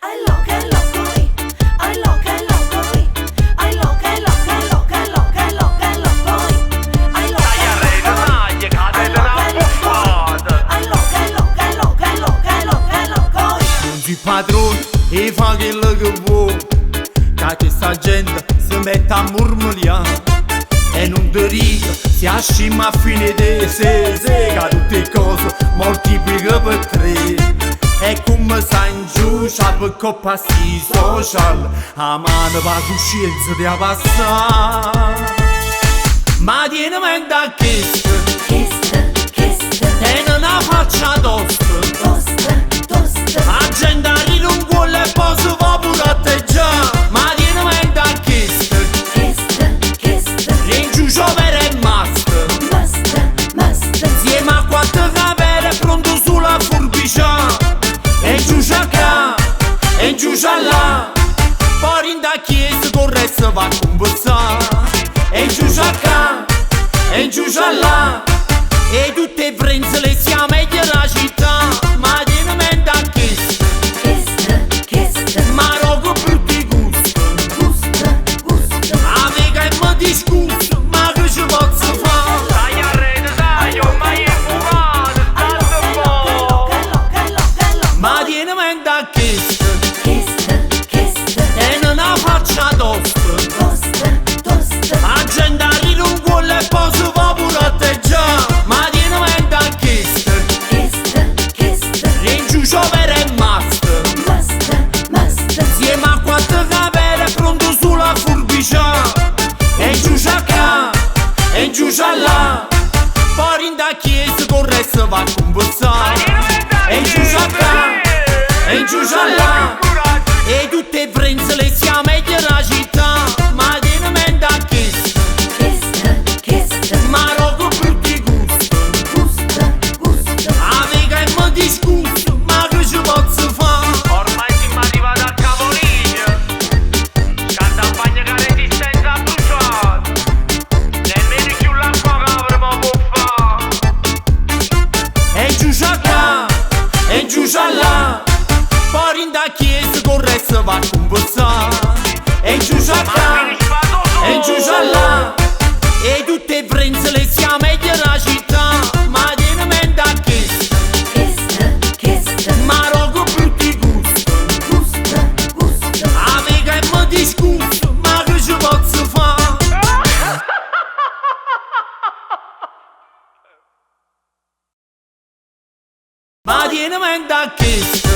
Ai loca, locoi, ai loca, locoi, ai loca, loca, loca, loca, loca, locoi, ai loca, Dai, cade della buffata. ai loca, loca, loca, loca, loca, locoi. Non si padrone e fa quello che vuoi, che questa gente si mette a murmuriare e non ti dico, si ascima a fine di se, che tutte cose moltiplica per tre. E come sta in giù, c'ha per coppa sti social, a mano va coscienza di passare. Ma tieni mente a questo, e non ha faccia tosta. La gente ride un cuore e poi si va pure a teggiare. Ma tieni mente a questo, in giù giovere e masta. Insieme a quattro capere pronto sulla furbicià. E giù c'è qua, e giù c'è là. Fuori da chiesa corre e si va a conversare. E giù c'è qua, e giù c'è là. E tutte le frenzole siamo meglio la città. Ma tieni mente a questo, ma rogo brutti gusti. Amica e mi discusso, ma che ci posso fare? Dai a rete, dai, ormai è fumato, tanto po'. Ma tieni mente a questo, e non ha faccia tosta. La gente ride un cuore e poi si va pure a teggiare. Ma tieni mente a questo, in giù giovere e masta. Insieme a quattro capere pronto sulla furbicià. E giù c'è qua, e giù c'è là. Fuori da chiesa corre e si va a conversare. E giù c'è qua, e giù c'è là. E tutte le frenzole siamo meglio la città. Ma tieni mente a questo, ma rogo brutti gusti. Amica e mi discusso, ma che ci posso fare? Ormai siamo arrivati al capolinea. Canta a bagno che resistenza bruciata. Nemmeno più l'acqua che avremo buffato. E giù c'è qua, e giù c'è là. Fuori da chiesa corre e si va a conversare. E giù c'è qua, e giù c'è là. E tutte le frenzole siamo meglio la città. Ma tieni mente a questo, ma rogo brutti gusti. Amica e mi discusso, ma che ci posso fare? Ma tieni mente a questo,